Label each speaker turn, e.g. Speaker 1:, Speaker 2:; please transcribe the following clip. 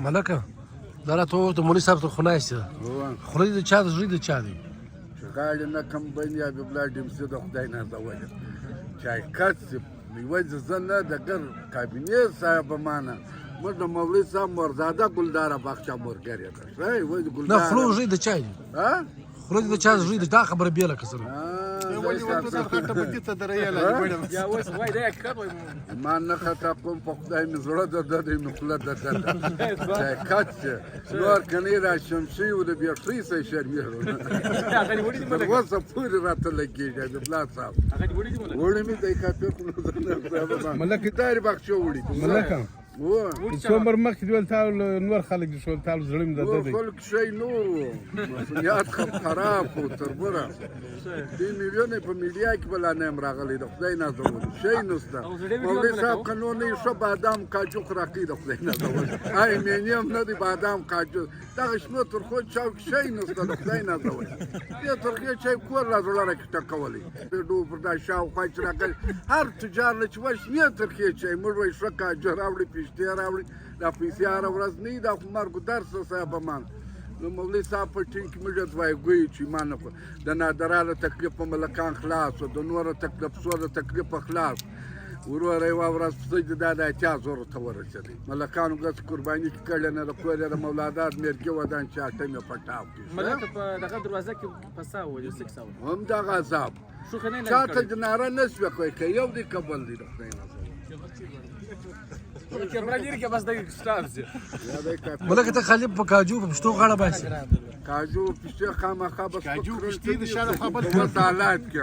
Speaker 1: ملکه دا راته ووایه ته مولوي صاحب ته خو ناستې ده خوله دې د چا ده زړه د چا دی
Speaker 2: چې غاړې نه کم بند یا ببلا ډیمسي د خدای نازولې چای کټ سي میوه زه نه د ګر کابینې صاحبمانه موږ د مولوي صاحب مرزاده ګلداره باغچه مورګرې ده
Speaker 1: نه خوله زړه د چا دی
Speaker 2: ها
Speaker 1: خوله دې د چا زړه دی دا خبره بېله که سره
Speaker 2: ما نه خطا کوم په خدای مې زړه د ده دی نو خوله د ده ده چای کټ چې نور کنې را شمشي و د بیټرۍ سه شرمېږو تر اوسه پورې راته لګېږي ببلا صاحب وړي مې دی کاپي
Speaker 3: ملکه
Speaker 2: داري باغچه وړي
Speaker 3: ملکه څو عمر مخکې دول تا نور خلک دي شول تا زړه مې د ده دی
Speaker 2: خلک شی نه وو مسؤلیت خراب و تربره دې میلیونه په میډیا کې بلا نه یم راغلی د خدای نازولي شی نشته مولوي صاحب قانون یې ښه بادام کاجو خوراکي د خدای نازولي ای مینې هم نه دي بادام کاجو دغه شنو ترخو چاو کې شی نشته د خدای نازولي دې ترخې چای کور را زړه راکې ټکولی ډو پر دا شاوخوا چې راغلي هر تجار نه چې وایي شنې ترخې چای موږ وایي ښه کاجو راوړي پېشتې راوړي دا پیسې هره ورځ نه وي دا خو مرګ و درس صاحبمان نو مولوي صاحب په ټیم کې موږ دوای ګوي چې ما نه د نادرانو تکلیف په ملکان خلاص و د نورو تکلیف د تکلیف خلاص وروره یوه ورځ پسه چې دا د اتیا زرو ته ورسېدی ملکانو ګس قرباني کې کړې نه د کور یې د مولادات مېرګې ودان چې اټم یې په ټاپ کې
Speaker 4: ملکه په دغه دروازه کې پسه وولي سکسه
Speaker 2: هم دغه عذاب چاته د ناره نه شوه کوی که یو دی که بل دی د خدای نازولي
Speaker 1: ملکه ته خالي په کاجو په پښتو غاړه باسي
Speaker 2: کاجو پښتې خامخا بس
Speaker 3: کاجو پښتې د شاله خوا بل
Speaker 2: حالات کې